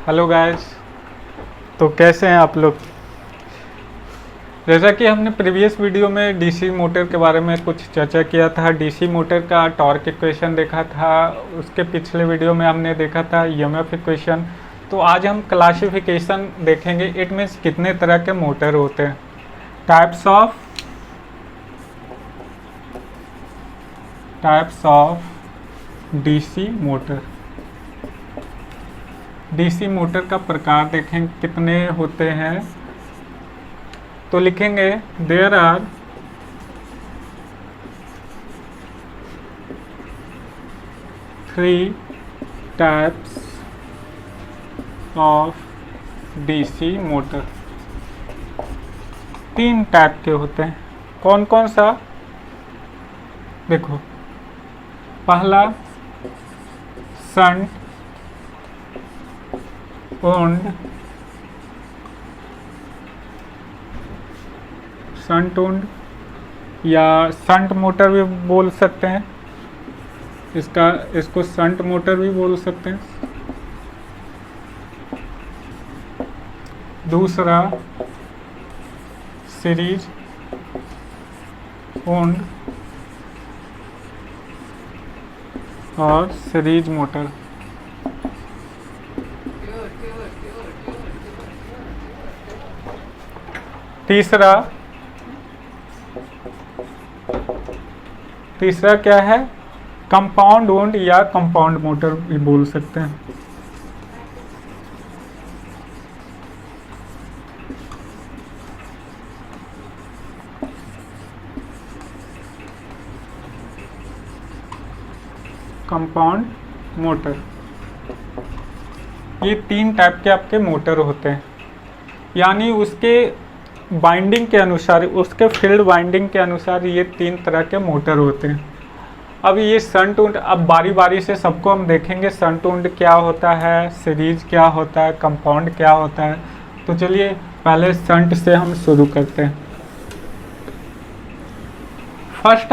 Hello guys. तो कैसे हैं आप लोग। जैसा कि हमने प्रीवियस वीडियो में डीसी मोटर के बारे में कुछ चर्चा किया था, डीसी मोटर का टॉर्क इक्वेशन देखा था, उसके पिछले वीडियो में हमने देखा था ईएमएफ इक्वेशन। तो आज हम क्लासिफिकेशन देखेंगे। इट मीन्स कितने तरह के मोटर होते हैं, types of DC motor. DC motor का प्रकार देखें कितने होते हैं। तो लिखेंगे there are three types of DC motor. तीन टाइप के होते हैं। कौन कौन सा देखो, पहला शंट ओन्ड या शंट मोटर भी बोल सकते हैं, इसको शंट मोटर भी बोल सकते हैं। दूसरा सीरीज ओन्ड और सीरीज मोटर। तीसरा क्या है, कंपाउंड ओन्ड या कंपाउंड मोटर भी बोल सकते हैं। कंपाउंड मोटर, ये तीन टाइप के आपके मोटर होते हैं। यानी उसके बाइंडिंग के अनुसार, उसके फील्ड बाइंडिंग के अनुसार ये तीन तरह के मोटर होते हैं। अब ये शंट ओन्ड, अब बारी बारी से सबको हम देखेंगे। शंट ओन्ड क्या होता है, सीरीज क्या होता है, कंपाउंड क्या होता है। तो चलिए पहले शंट से हम शुरू करते हैं। First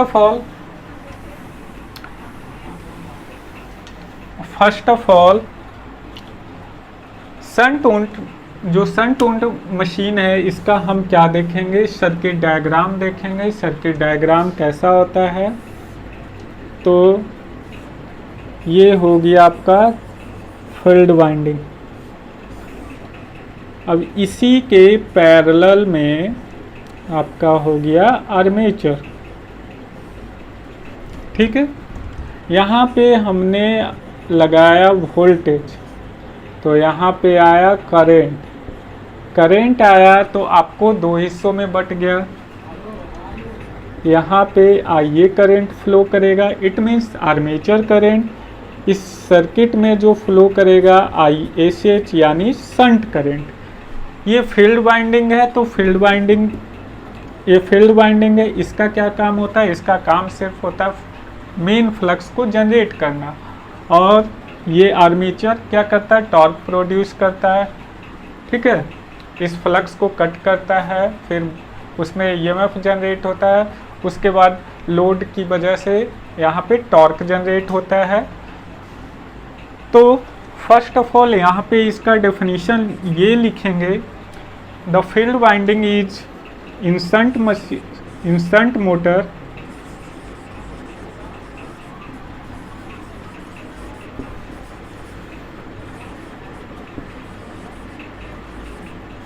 of all shunt owned, जो शंट ओन्ड मशीन है, इसका हम क्या देखेंगे, सर्किट डायग्राम देखेंगे। सर्किट डायग्राम कैसा होता है, तो ये हो गया आपका फील्ड वाइंडिंग। अब इसी के पैरेलल में आपका हो गया आर्मेचर। ठीक है, यहाँ पे हमने लगाया वोल्टेज, तो यहाँ पे आया करंट आया, तो आपको दो हिस्सों में बट गया। यहाँ पे आइए करंट फ्लो करेगा, इट मीन्स आर्मेचर करंट। इस सर्किट में जो फ्लो करेगा ISH यानी शंट करंट। ये फील्ड वाइंडिंग है, तो ये फील्ड वाइंडिंग है। इसका क्या काम होता है, इसका काम सिर्फ होता है मेन फ्लक्स को जनरेट करना। और ये आर्मेचर क्या करता है, टॉर्क प्रोड्यूस करता है। ठीक है, इस फ्लक्स को कट करता है, फिर उसमें EMF जनरेट होता है। उसके बाद लोड की वजह से यहाँ पे टॉर्क जनरेट होता है। तो फर्स्ट ऑफ ऑल यहाँ पे इसका डेफिनेशन ये लिखेंगे, the field winding is in shunt motor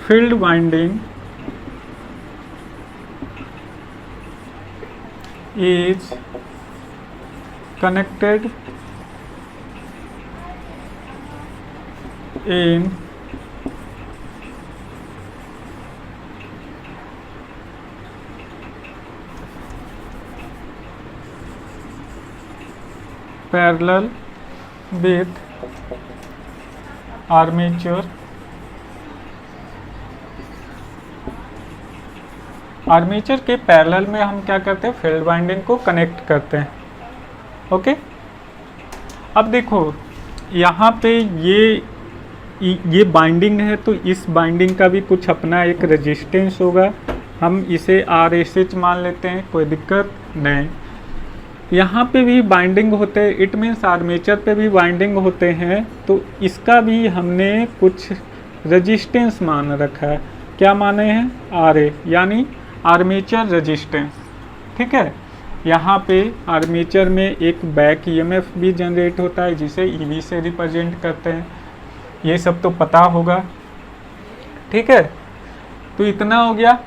field winding is connected in parallel with armature। Armature के पैरेलल में हम क्या करते हैं, फील्ड वाइंडिंग को कनेक्ट करते हैं। ओके, अब देखो यहाँ पे ये बाइंडिंग है, तो इस बाइंडिंग का भी कुछ अपना एक रेजिस्टेंस होगा। हम इसे RSH मान लेते हैं, कोई दिक्कत नहीं। यहाँ पे भी बाइंडिंग होते हैं, इट मीन्स आर्मेचर पे भी बाइंडिंग होते हैं, तो इसका भी हमने कुछ रेजिस्टेंस मान रखा है। क्या माने हैं? आर ए, यानी आर्मेचर रेजिस्टेंस। ठीक है, यहाँ पे आर्मेचर में एक बैक ईएमएफ भी जनरेट होता है जिसे ईवी से रिप्रेजेंट करते हैं, ये सब तो पता होगा। ठीक है, तो इतना हो गया।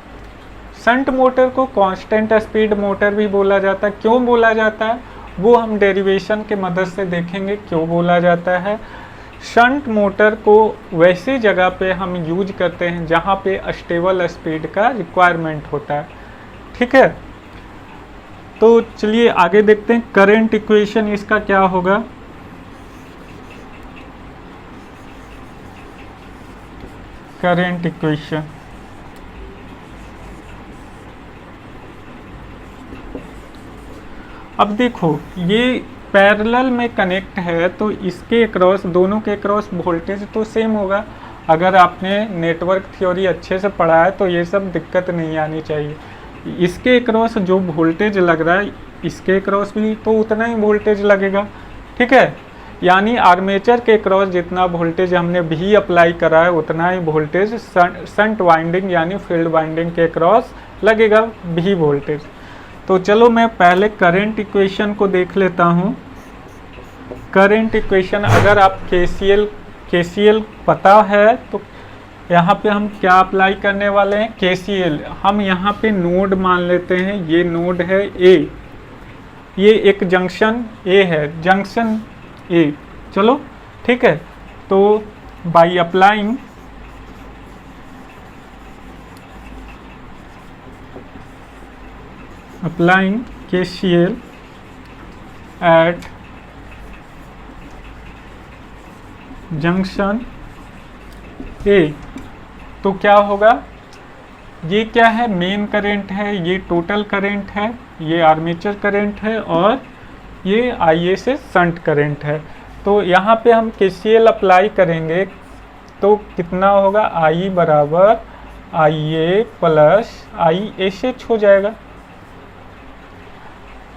शंट मोटर को कांस्टेंट स्पीड मोटर भी बोला जाता है। क्यों बोला जाता है वो हम डेरिवेशन के मदद से देखेंगे क्यों बोला जाता है। शंट मोटर को वैसी जगह पे हम यूज करते हैं जहाँ पे स्टेबल स्पीड का रिक्वायरमेंट होता है। ठीक है, तो चलिए आगे देखते हैं। करंट इक्वेशन इसका क्या होगा। करंट इक्वेशन अब देखो, ये पैरेलल में कनेक्ट है तो इसके अक्रॉस, दोनों के अक्रॉस वोल्टेज तो सेम होगा। अगर आपने नेटवर्क थ्योरी अच्छे से पढ़ा है तो ये सब दिक्कत नहीं आनी चाहिए। इसके अक्रॉस जो वोल्टेज लग रहा है इसके अक्रॉस भी तो उतना ही वोल्टेज लगेगा। ठीक है, यानी आर्मेचर के अक्रॉस जितना वोल्टेज हमने भी अप्लाई करा है उतना ही वोल्टेज शंट वाइंडिंग यानी फील्ड वाइंडिंग के अक्रॉस लगेगा भी वोल्टेज। तो चलो मैं पहले करंट इक्वेशन को देख लेता हूँ। करंट इक्वेशन अगर आप केसीएल पता है तो यहाँ पे हम क्या अप्लाई करने वाले हैं, केसीएल। हम यहाँ पे नोड मान लेते हैं, ये नोड है ए, ये एक जंक्शन ए है, जंक्शन ए। चलो ठीक है, तो by applying KCL at junction A, तो क्या होगा, ये क्या है, मेन करंट है, ये टोटल करंट है, ये आर्मेचर करंट है और ये IA से शंट करंट है। तो यहाँ पे हम KCL अप्लाई करेंगे तो कितना होगा, I बराबर IA प्लस ISH हो जाएगा।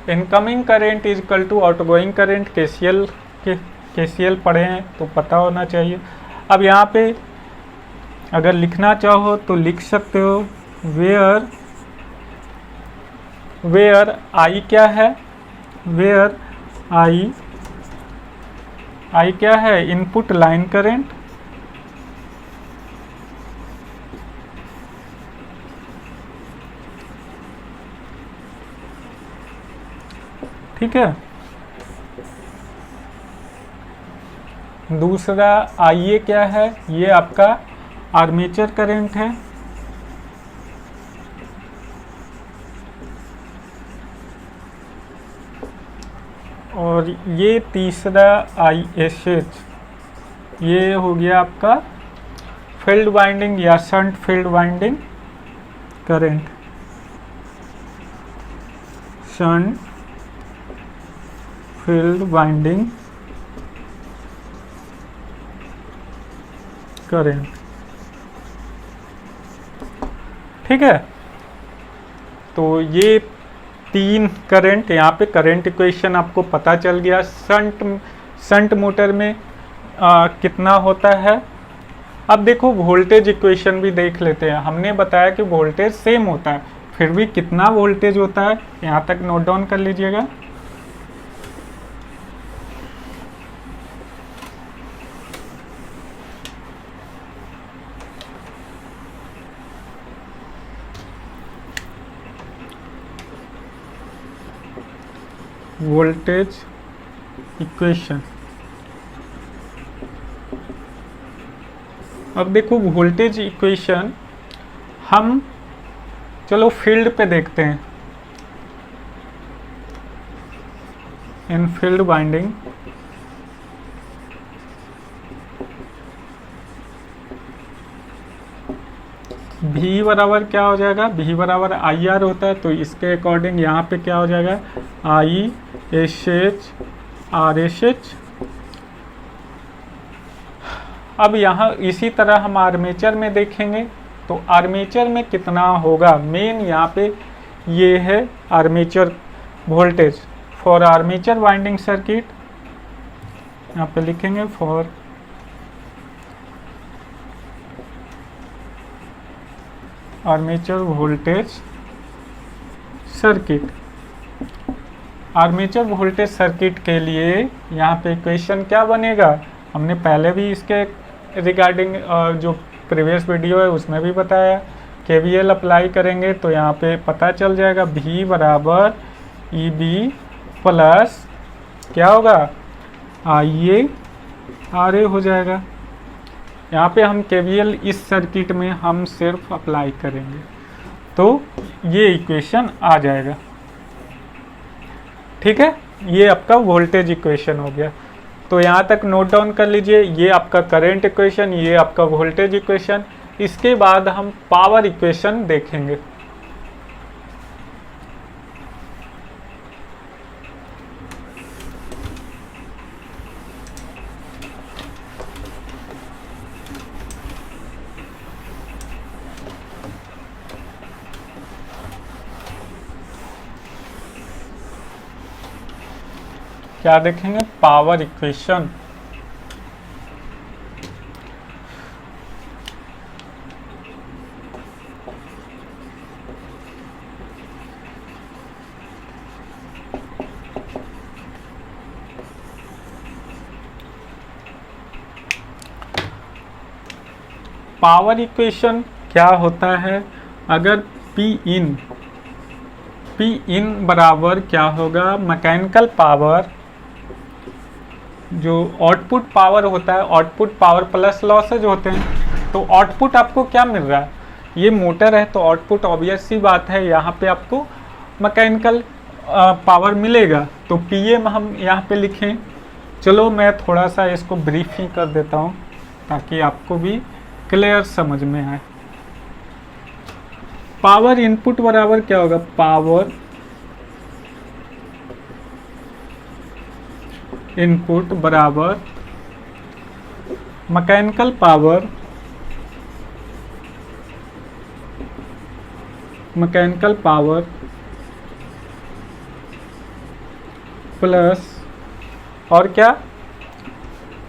Incoming current is equal to outgoing current. KCL पढ़े हैं तो पता होना चाहिए। अब यहाँ पे अगर लिखना चाहो तो लिख सकते हो, वेयर I क्या है, वेयर I क्या है, इनपुट लाइन करेंट, ठीक है। दूसरा IA क्या है, ये आपका आर्मेचर करंट है, और ये तीसरा ISH, ये हो गया आपका फील्ड वाइंडिंग या shunt field winding current, shunt field winding current. ठीक है, तो ये तीन करंट, यहाँ पे करंट इक्वेशन आपको पता चल गया। शंट मोटर में कितना होता है। अब देखो वोल्टेज इक्वेशन भी देख लेते हैं। हमने बताया कि वोल्टेज सेम होता है, फिर भी कितना वोल्टेज होता है यहाँ तक नोट डाउन कर लीजिएगा। वोल्टेज इक्वेशन, अब देखो वोल्टेज इक्वेशन हम चलो फील्ड पे देखते हैं। इन फील्ड वाइंडिंग V बराबर क्या हो जाएगा, V बराबर IR होता है, तो इसके अकॉर्डिंग यहाँ पे क्या हो जाएगा, ISH RSH। अब यहाँ इसी तरह हम आर्मेचर में देखेंगे तो आर्मेचर में कितना होगा। मेन यहाँ पे ये है armature voltage for armature winding circuit, यहाँ पे लिखेंगे for armature voltage circuit. Armature voltage circuit के लिए यहाँ पे इक्वेशन क्या बनेगा, हमने पहले भी इसके रिगार्डिंग जो प्रीवियस वीडियो है उसमें भी बताया। केवीएल अप्लाई करेंगे तो यहाँ पे पता चल जाएगा V बराबर EB प्लस क्या होगा IA RA हो जाएगा। यहाँ पे हम केवीएल इस सर्किट में हम सिर्फ अप्लाई करेंगे तो ये इक्वेशन आ जाएगा। ठीक है, ये आपका वोल्टेज इक्वेशन हो गया। तो यहाँ तक नोट डाउन कर लीजिए, ये आपका करंट इक्वेशन, ये आपका वोल्टेज इक्वेशन। इसके बाद हम पावर इक्वेशन देखेंगे। क्या देखेंगे, पावर इक्वेशन। पावर इक्वेशन क्या होता है, अगर P इन बराबर क्या होगा, मैकेनिकल पावर, जो आउटपुट पावर होता है, आउटपुट पावर प्लस लॉसेज होते हैं। तो आउटपुट आपको क्या मिल रहा है, ये मोटर है तो आउटपुट ऑब्वियस सी बात है यहाँ पे आपको मैकेनिकल पावर मिलेगा। तो PM हम यहाँ पे लिखें। चलो मैं थोड़ा सा इसको ब्रीफ ही कर देता हूँ ताकि आपको भी क्लियर समझ में आए। पावर इनपुट बराबर क्या होगा, पावर इनपुट बराबर मैकेनिकल पावर प्लस और क्या,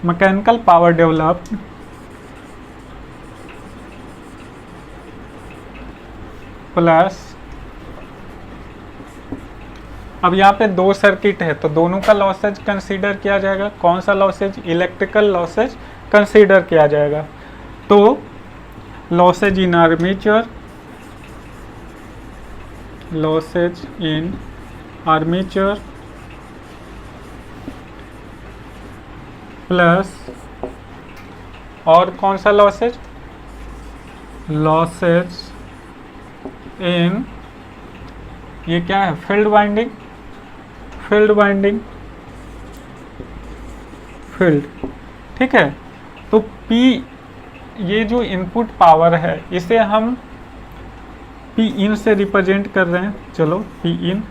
मैकेनिकल पावर डेवलप्ड प्लस। अब यहाँ पे दो सर्किट है तो दोनों का लॉसेज कंसीडर किया जाएगा। कौन सा लॉसेज, इलेक्ट्रिकल लॉसेज कंसीडर किया जाएगा। तो losses in armature, losses in armature plus और कौन सा लॉसेज, लॉसेज इन, ये क्या है, फील्ड वाइंडिंग, फील्ड। ठीक है, तो P ये जो इनपुट पावर है इसे हम P इन से रिप्रेजेंट कर रहे हैं। चलो P इन।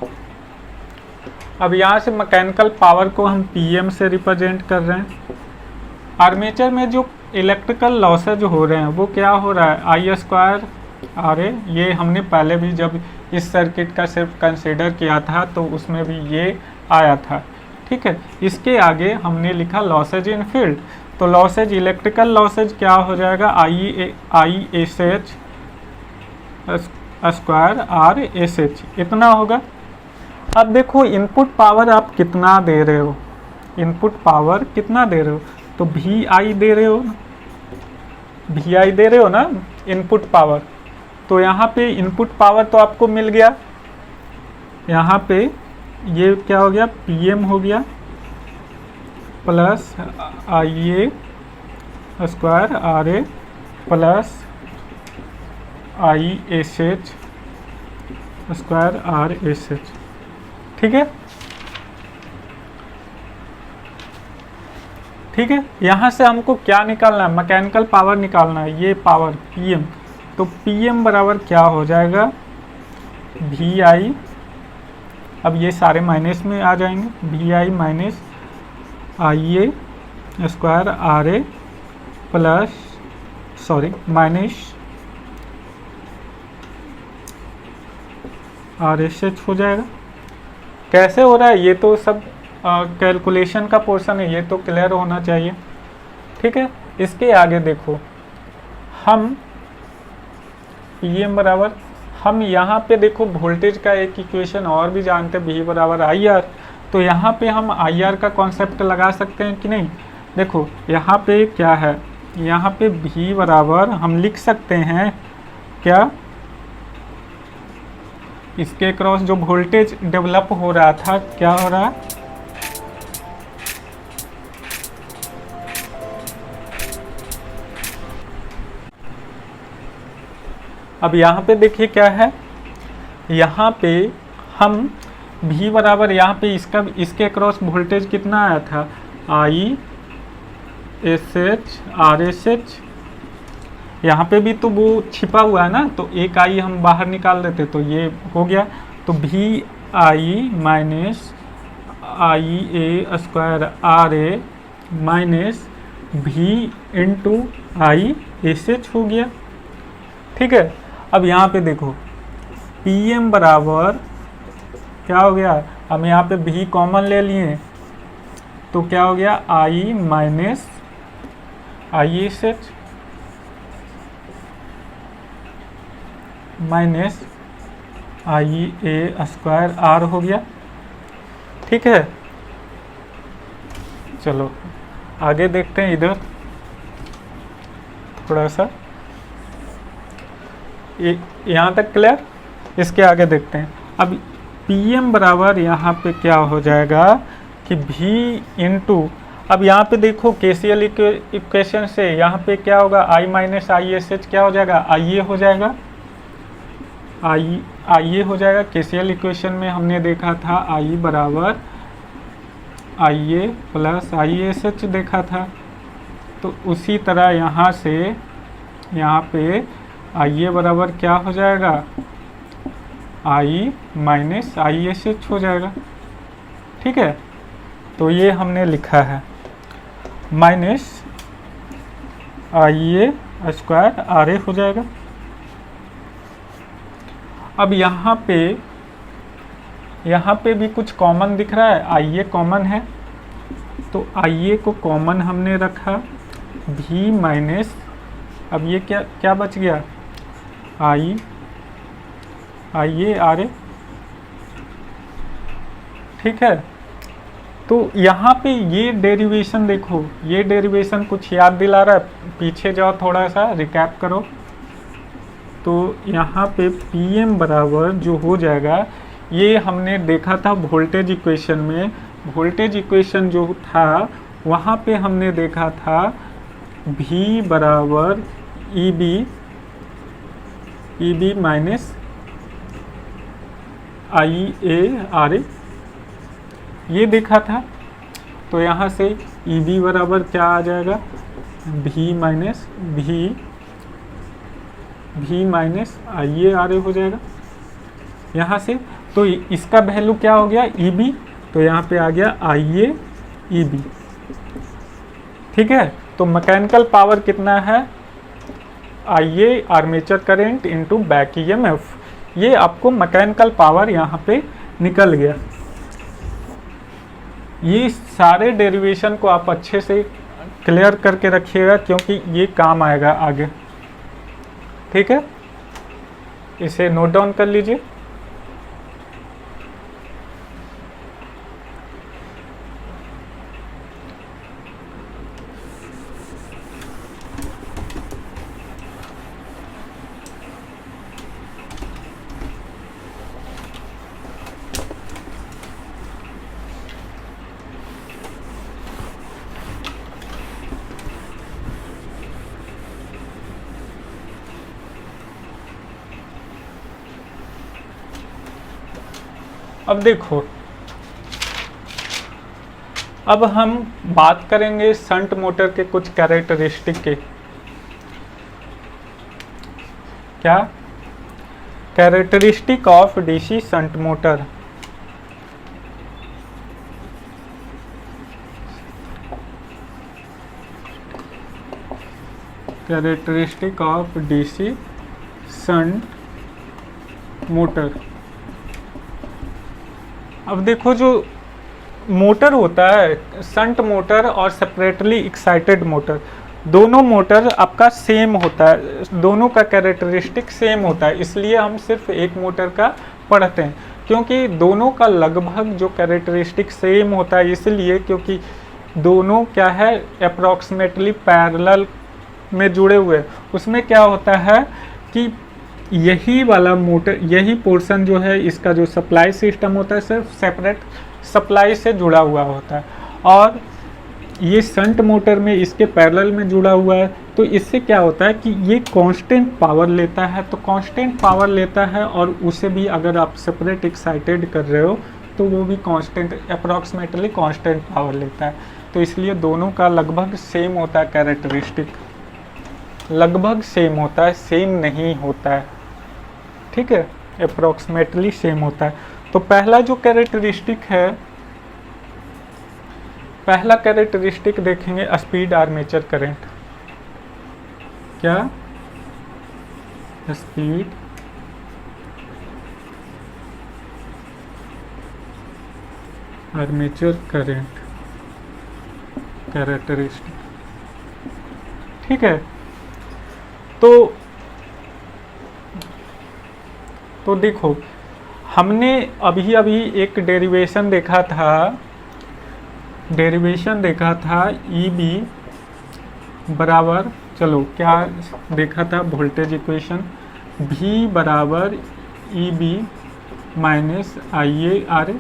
अब यहाँ से मैकेनिकल पावर को हम PM से रिप्रेजेंट कर रहे हैं। आर्मेचर में जो इलेक्ट्रिकल लॉसेज हो रहे हैं वो क्या हो रहा है, I² RA। ये हमने पहले भी जब इस सर्किट का सिर्फ कंसीडर किया था तो उसमें भी ये आया था। ठीक है, इसके आगे हमने लिखा लॉसेज इन फील्ड। तो लॉसेज, इलेक्ट्रिकल लॉसेज क्या हो जाएगा, ISH स्क्वायर RSH, इतना होगा। अब देखो इनपुट पावर आप कितना दे रहे हो, इनपुट पावर कितना दे रहे हो, तो VI दे रहे हो, VI दे रहे हो ना इनपुट पावर। तो यहाँ पे इनपुट पावर तो आपको मिल गया, यहाँ पे ये क्या हो गया, PM हो गया plus IA square RA plus ISH square RSH। ठीक है, ठीक है। यहाँ से हमको क्या निकालना है, मैकेनिकल पावर निकालना है, ये पावर PM। तो PM बराबर क्या हो जाएगा, VI, अब ये सारे माइनस में आ जाएंगे, VI minus IA square RA plus minus RSH हो जाएगा। कैसे हो रहा है ये तो सब कैलकुलेशन का पोर्शन है, ये तो क्लियर होना चाहिए। ठीक है, इसके आगे देखो, हम Pm बराबर, हम यहाँ पे देखो वोल्टेज का एक इक्वेशन और भी जानते हैं, V बराबर आई आर। तो यहाँ पे हम आई आर का कॉन्सेप्ट लगा सकते हैं कि नहीं? देखो यहाँ पे क्या है, यहाँ पे V बराबर हम लिख सकते हैं क्या, इसके क्रॉस जो वोल्टेज डेवलप हो रहा था, क्या हो रहा है, अब यहाँ पे देखिए क्या है, यहाँ पे हम V बराबर यहाँ पे इसके क्रॉस वोल्टेज कितना आया था, आई S H R S H, यहाँ पे भी तो वो छिपा हुआ है ना, तो एक आई हम बाहर निकाल देते तो ये हो गया। तो V I minus I A square R A minus V into I S H हो गया। ठीक है, अब यहाँ पे देखो Pm बराबर क्या हो गया, हम यहाँ पे V कॉमन ले लिए तो क्या हो गया, I minus I S H minus I A square R हो गया। ठीक है, चलो आगे देखते हैं, इधर थोड़ा सा यहाँ तक क्लियर, इसके आगे देखते हैं। अब Pm बराबर यहाँ पे क्या हो जाएगा कि V इंटू, अब यहाँ पे देखो KCL इक्वेशन से यहाँ पे क्या होगा, I minus I S H क्या हो जाएगा, IA हो जाएगा, IA हो जाएगा। KCL इक्वेशन में हमने देखा था I बराबर IA प्लस आई एस एच देखा था, तो उसी तरह यहाँ से यहाँ पे IA बराबर क्या हो जाएगा, I minus I S H हो जाएगा। ठीक है, तो ये हमने लिखा है minus I A square R A हो जाएगा। अब यहाँ पे भी कुछ कॉमन दिख रहा है, IA कॉमन है तो IA को कॉमन हमने रखा, V माइनस, अब ये क्या बच गया, IA आर ए। ठीक है, तो यहाँ पे ये डेरिवेशन देखो, ये डेरिवेशन कुछ याद दिला रहा है, पीछे जाओ थोड़ा सा रिकैप करो। तो यहाँ पे Pm बराबर जो हो जाएगा, ये हमने देखा था वोल्टेज इक्वेशन में, वोल्टेज इक्वेशन जो था वहाँ पे हमने देखा था V बराबर EB minus I A R A, ये देखा था। तो यहाँ से EB बराबर क्या आ जाएगा, V minus I A R A हो जाएगा यहाँ से। तो इसका वैल्यू क्या हो गया, EB, तो यहाँ पे आ गया IA EB। ठीक है, तो मैकेनिकल पावर कितना है, IA armature current into back EMF, ये आपको मैकेनिकल पावर यहाँ पे निकल गया। ये सारे डेरिवेशन को आप अच्छे से क्लियर करके रखिएगा क्योंकि ये काम आएगा आगे। ठीक है, इसे नोट डाउन कर लीजिए। अब देखो, अब हम बात करेंगे शंट मोटर के कुछ कैरेक्टरिस्टिक के। क्या characteristic of DC shunt motor. Characteristic of DC shunt motor. अब देखो जो मोटर होता है शंट मोटर और सेपरेटली एक्साइटेड मोटर, दोनों मोटर आपका सेम होता है, दोनों का कैरेक्टरिस्टिक सेम होता है, इसलिए हम सिर्फ एक मोटर का पढ़ते हैं क्योंकि दोनों का लगभग जो कैरेक्टरिस्टिक सेम होता है, इसलिए क्योंकि दोनों क्या है अप्रॉक्सीमेटली पैरेलल में जुड़े हुए। उसमें क्या होता है कि यही वाला मोटर, यही पोर्शन जो है इसका जो सप्लाई सिस्टम होता है सिर्फ सेपरेट सप्लाई से जुड़ा हुआ होता है, और ये शंट मोटर में इसके पैरेलल में जुड़ा हुआ है। तो इससे क्या होता है कि ये कांस्टेंट पावर लेता है, तो कांस्टेंट पावर लेता है और उसे भी अगर आप सेपरेट एक्साइटेड कर रहे हो तो वो भी कांस्टेंट अप्रॉक्सीमेटली कांस्टेंट पावर लेता है। तो इसलिए दोनों का लगभग सेम होता है कैरेक्टरिस्टिक, लगभग सेम होता है, सेम नहीं होता है, ठीक है, अप्रॉक्सीमेटली सेम होता है। तो पहला जो कैरेक्टरिस्टिक है, पहला कैरेक्टरिस्टिक देखेंगे स्पीड आर्मेचर करंट। क्या? स्पीड आर्मेचर करंट कैरेक्टरिस्टिक, ठीक है। तो देखो हमने अभी अभी एक डेरिवेशन देखा था ई बी बराबर, चलो क्या देखा था वोल्टेज इक्वेशन, V बराबर E B minus I A R A,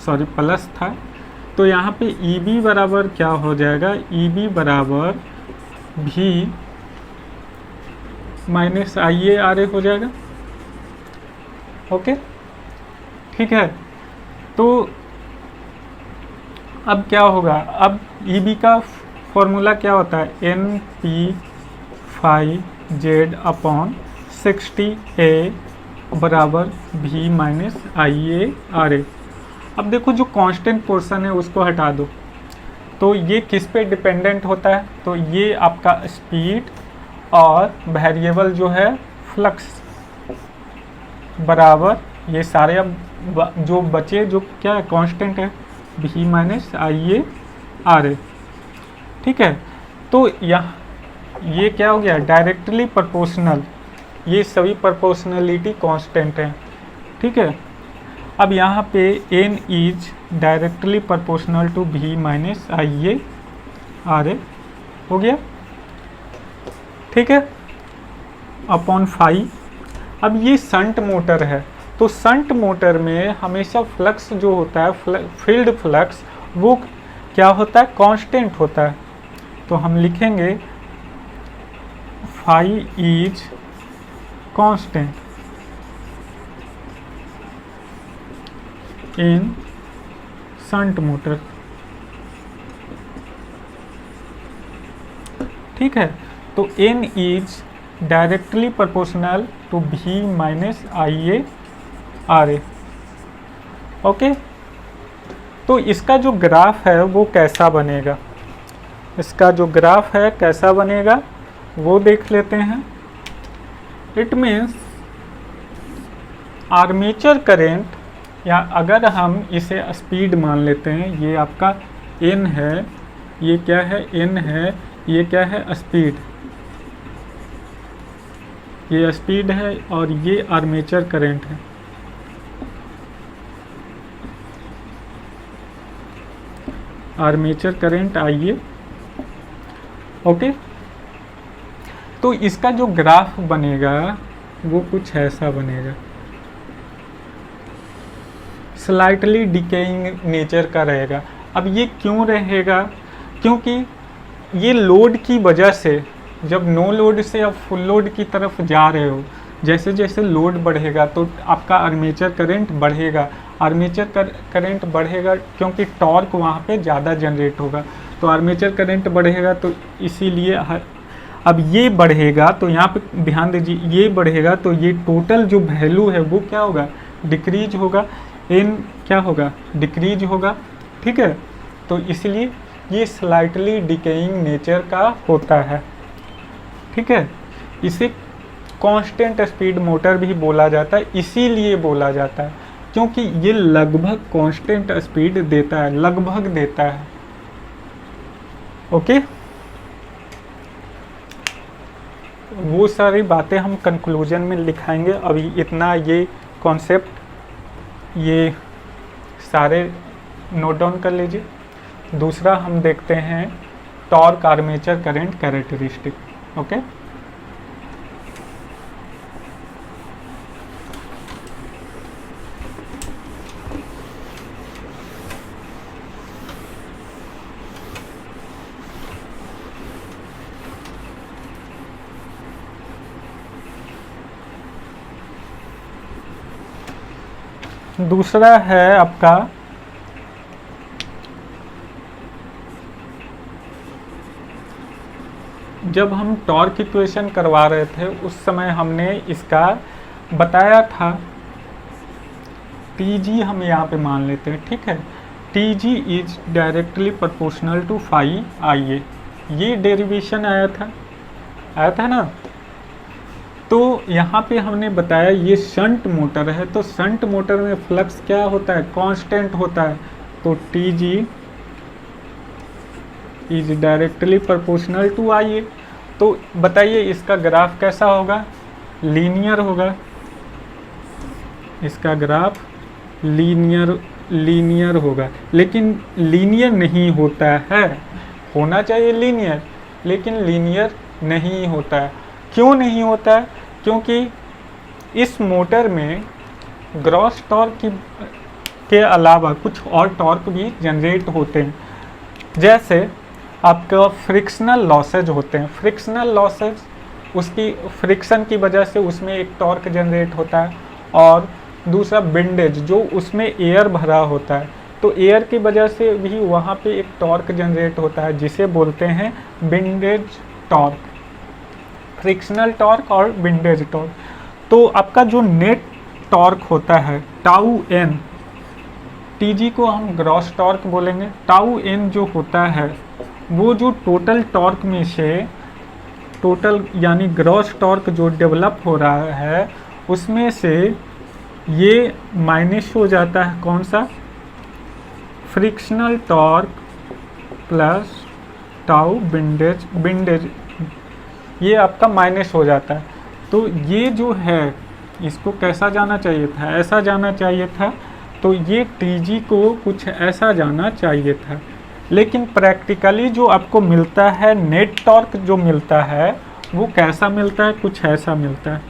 sorry plus था। तो यहाँ पे ई बी बराबर क्या हो जाएगा, ई बी बराबर V minus I A R A हो जाएगा, ओके, ठीक है। तो अब क्या होगा, अब ई बी का फॉर्मूला क्या होता है, N P phi Z upon 60A बराबर V minus I A R A. अब देखो जो कांस्टेंट पोर्शन है उसको हटा दो, तो ये किस पे डिपेंडेंट होता है, तो ये आपका स्पीड और वेरिएबल जो है फ्लक्स बराबर ये सारे अब जो बचे जो क्या है कांस्टेंट है V minus I A R A, ठीक है। तो यहाँ ये क्या हो गया डायरेक्टली प्रोपोर्शनल, ये सभी प्रोपोर्शनलिटी कांस्टेंट हैं, ठीक है। अब यहाँ पे n is directly proportional to V minus I A R A हो गया, ठीक है, अपॉन 5। अब ये शंट मोटर है, तो शंट मोटर में हमेशा फ्लक्स जो होता है फील्ड फ्लक्स वो क्या होता है कांस्टेंट होता है। तो हम लिखेंगे phi is constant in shunt motor, ठीक है। तो n is directly proportional to V minus I A R A, okay. तो इसका जो ग्राफ है वो कैसा बनेगा, इसका जो ग्राफ है कैसा बनेगा वो देख लेते हैं। इट मीन्स आर्मेचर करंट, या अगर हम इसे स्पीड मान लेते हैं, ये आपका n है, ये क्या है n है, ये क्या है स्पीड, ये स्पीड है और ये आर्मेचर करंट है। आर्मेचर करंट आइए, ओके। तो इसका जो ग्राफ बनेगा वो कुछ ऐसा बनेगा, स्लाइटली डिकेइंग नेचर का रहेगा। अब ये क्यों रहेगा, क्योंकि ये लोड की वजह से, जब नो लोड से आप फुल लोड की तरफ जा रहे हो, जैसे जैसे लोड बढ़ेगा तो आपका आर्मेचर करंट बढ़ेगा, आर्मेचर करंट बढ़ेगा क्योंकि टॉर्क वहाँ पे ज़्यादा जनरेट होगा, तो आर्मेचर करंट बढ़ेगा। तो इसीलिए अब ये बढ़ेगा, तो यहाँ पे ध्यान दीजिए, ये बढ़ेगा तो ये टोटल जो वैल्यू है वो क्या होगा, डिक्रीज होगा, n क्या होगा, डिक्रीज होगा, ठीक है। तो इसलिए ये स्लाइटली डिकेइंग नेचर का होता है, ठीक है। इसे कांस्टेंट स्पीड मोटर भी बोला जाता है, इसीलिए बोला जाता है क्योंकि ये लगभग कांस्टेंट स्पीड देता है, लगभग देता है। ओके, वो सारी बातें हम कंक्लूजन में लिखाएंगे। अभी इतना ये कॉन्सेप्ट ये सारे नोट डाउन कर लीजिए। दूसरा हम देखते हैं torque armature current characteristic. Okay, दूसरा है आपका जब हम टॉर्क इक्वेशन करवा रहे थे उस समय हमने इसका बताया था। TG हम यहाँ पे मान लेते हैं, ठीक है। TG is directly proportional to phi IA, ये डेरिवेशन आया था ना। तो यहाँ पे हमने बताया ये शंट मोटर है, तो शंट मोटर में फ्लक्स क्या होता है, कांस्टेंट होता है। तो TG is directly proportional to IA। तो बताइए इसका ग्राफ कैसा होगा, लीनियर होगा। इसका ग्राफ लीनियर होगा, लेकिन लीनियर नहीं होता है। होना चाहिए लीनियर, लेकिन लीनियर नहीं होता है। क्यों नहीं होता है? क्योंकि इस मोटर में ग्रॉस टॉर्क के अलावा कुछ और टॉर्क भी जनरेट होते हैं। जैसे आपका फ्रिक्शनल लॉसेज होते हैं, फ्रिक्शनल लॉसेज उसकी फ्रिक्शन की वजह से उसमें एक टॉर्क जनरेट होता है। और दूसरा विंडेज, जो उसमें एयर भरा होता है, तो एयर की वजह से भी वहाँ पे एक टॉर्क जनरेट होता है जिसे बोलते हैं विंडेज टॉर्क, फ्रिक्शनल टॉर्क और विंडेज टॉर्क। तो आपका जो नेट टॉर्क होता है टाउ एन, TG को हम ग्रॉस टॉर्क बोलेंगे। टाउ एन जो होता है वो जो टोटल टॉर्क में से टोटल यानी ग्रॉस टॉर्क जो डेवलप हो रहा है उसमें से ये माइनस हो जाता है। कौन सा? Frictional torque plus tau windage, ये आपका माइनस हो जाता है। तो ये जो है इसको कैसा जाना चाहिए था, ऐसा जाना चाहिए था। तो ये TG को कुछ ऐसा जाना चाहिए था, लेकिन प्रैक्टिकली जो आपको मिलता है नेट टॉर्क जो मिलता है वो कैसा मिलता है, कुछ ऐसा मिलता है।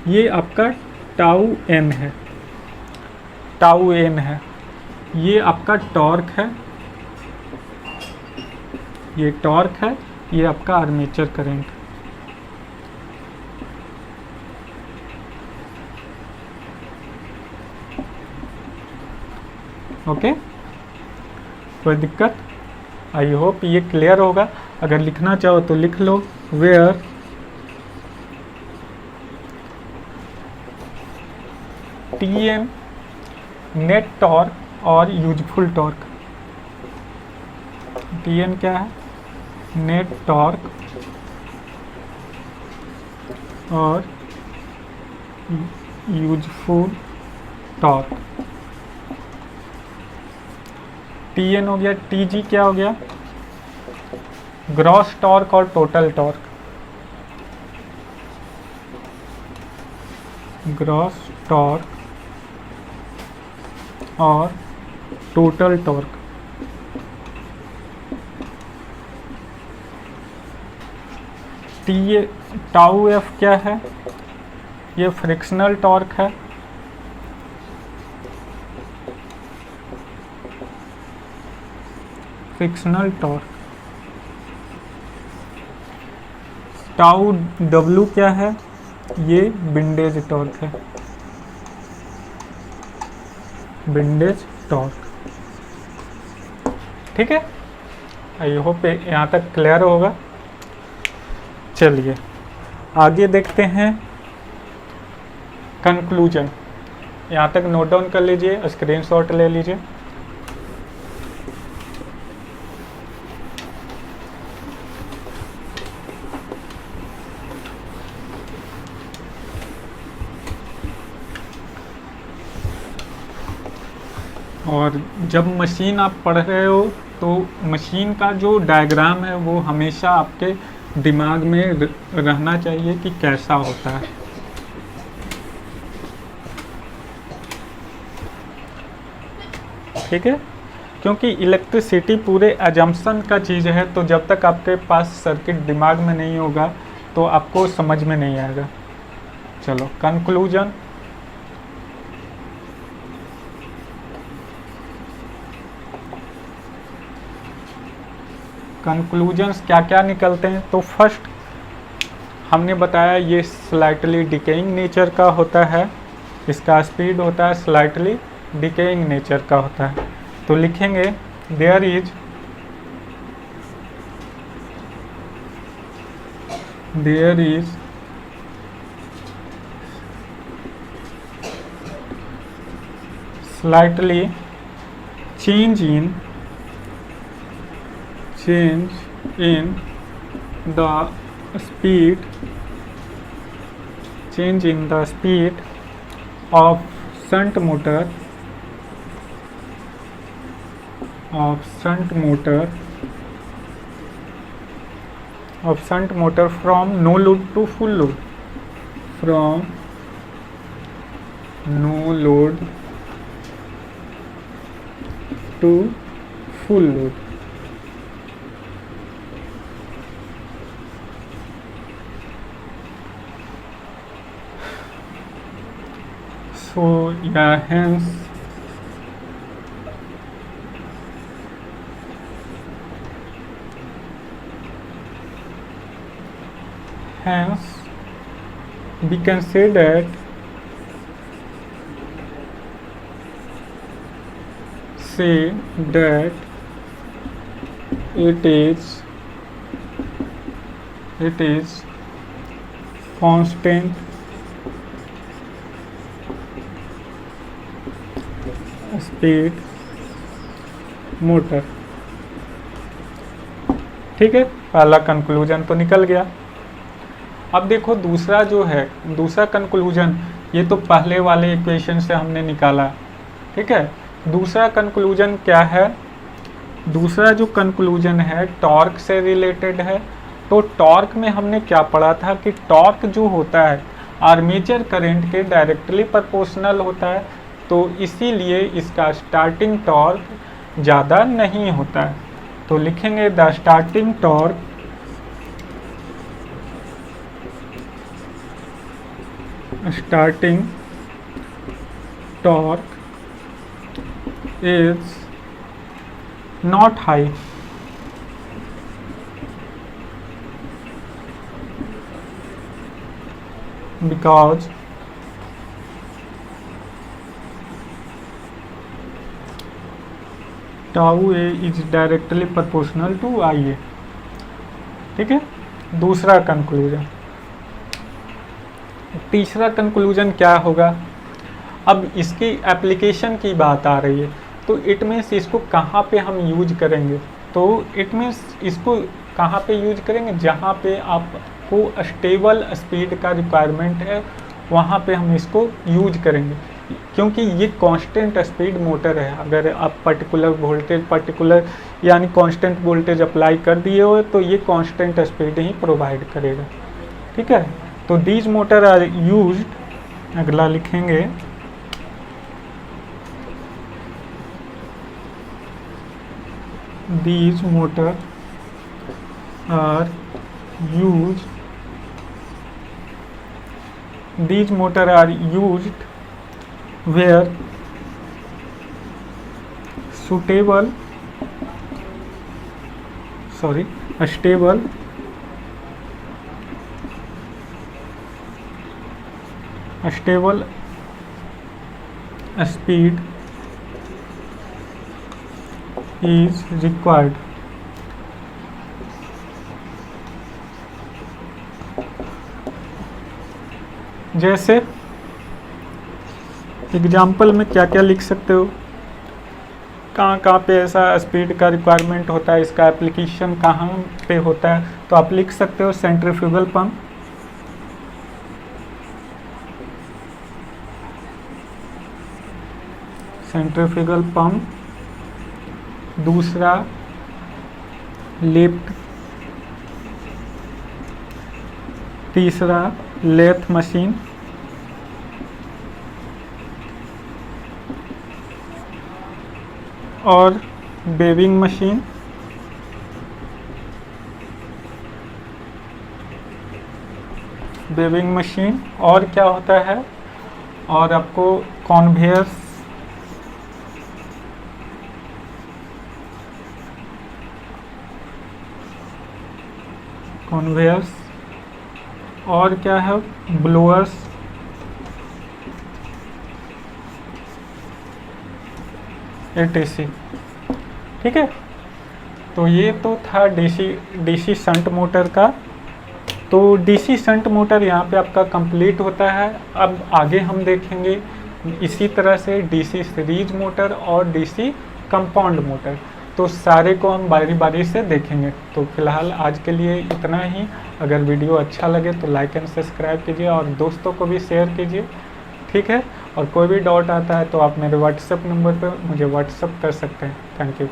ये आपका टाउ एन है, टाउ एन है। ये आपका टॉर्क है, ये टॉर्क है, ये आपका आर्मेचर करंट। ओके, कोई दिक्कत? आई होप ये क्लियर होगा। अगर लिखना चाहो तो लिख लो, वेयर TN नेट टॉर्क और यूजफुल टॉर्क। TN क्या है? नेट टॉर्क और यूजफुल टॉर्क। TN हो गया, TG क्या हो गया? ग्रॉस टॉर्क और टोटल टॉर्क। ग्रॉस टॉर्क और टोटल टॉर्क। टाउ एफ क्या है? ये फ्रिक्शनल टॉर्क है। Frictional torque. टाउ डब्ल्यू क्या है? ये विंडेज टॉर्क है, विंडेज टॉर्क। ठीक है, आई होप यहाँ तक क्लियर होगा। चलिए आगे देखते हैं कंक्लूजन। यहाँ तक नोट डाउन कर लीजिए, स्क्रीनशॉट ले लीजिए। और जब मशीन आप पढ़ रहे हो तो मशीन का जो डायग्राम है वो हमेशा आपके दिमाग में रहना चाहिए कि कैसा होता है। ठीक है, क्योंकि इलेक्ट्रिसिटी पूरे एजम्पशन का चीज़ है, तो जब तक आपके पास सर्किट दिमाग में नहीं होगा तो आपको समझ में नहीं आएगा। चलो कंक्लूजन। कंक्लूजन्स क्या क्या निकलते हैं, तो फर्स्ट हमने बताया ये स्लाइटली डिकेइंग नेचर का होता है, इसका स्पीड होता है स्लाइटली डिकेइंग नेचर का होता है। तो लिखेंगे there is slightly change in the speed of shunt motor from no load to full load, to full load। So yeah, hence we can say that it is constant speed motor. ठीक है, पहला conclusion तो निकल गया। अब देखो दूसरा जो है, दूसरा कंक्लूजन, ये तो पहले वाले इक्वेशन से हमने निकाला। ठीक है, दूसरा कंक्लूजन क्या है? दूसरा जो कंक्लूजन है टॉर्क से रिलेटेड है। तो टॉर्क में हमने क्या पढ़ा था कि टॉर्क जो होता है आर्मेचर करंट के डायरेक्टली प्रोपोर्शनल होता है, तो इसीलिए इसका स्टार्टिंग टॉर्क ज़्यादा नहीं होता है। तो लिखेंगे the starting torque is not high because tau a is directly proportional to Ia। ठीक है, दूसरा कंक्लूजन। तीसरा कंक्लूजन क्या होगा? अब इसकी एप्लीकेशन की बात आ रही है, तो इट मीन्स इसको कहाँ पे हम यूज करेंगे? तो इट मीन्स इसको कहाँ पे यूज करेंगे? जहाँ पे आपको स्टेबल स्पीड का रिक्वायरमेंट है वहाँ पे हम इसको यूज करेंगे, क्योंकि ये कांस्टेंट स्पीड मोटर है। अगर आप पर्टिकुलर यानी कांस्टेंट वोल्टेज अप्लाई कर दिए हो तो ये कांस्टेंट स्पीड ही प्रोवाइड करेगा। ठीक है, तो दीज मोटर आर यूज्ड। अगला लिखेंगे these motor are used where stable speed is required। जैसे एग्जाम्पल में क्या क्या लिख सकते हो, कहाँ कहाँ पे ऐसा स्पीड का रिक्वायरमेंट होता है, इसका एप्लीकेशन कहाँ पे होता है, तो आप लिख सकते हो सेंट्रीफ्यूगल पंप, सेंट्रीफ्यूगल पंप, दूसरा लिफ्ट, तीसरा लेथ मशीन, और वेविंग मशीन, वेविंग मशीन। और क्या होता है, और आपको कॉन्वेयर्स, और क्या है, ब्लोअर्स, एटीसी। ठीक है, तो ये तो था डीसी शंट मोटर का। तो डीसी शंट मोटर यहाँ पे आपका कंप्लीट होता है। अब आगे हम देखेंगे इसी तरह से डीसी सीरीज मोटर और डीसी कंपाउंड मोटर। तो सारे को हम बारी बारी से देखेंगे। तो फिलहाल आज के लिए इतना ही। अगर वीडियो अच्छा लगे तो लाइक एंड सब्सक्राइब कीजिए और दोस्तों को भी शेयर कीजिए। ठीक है, और कोई भी डाउट आता है तो आप मेरे व्हाट्सएप नंबर पर मुझे व्हाट्सएप कर सकते हैं। Thank you.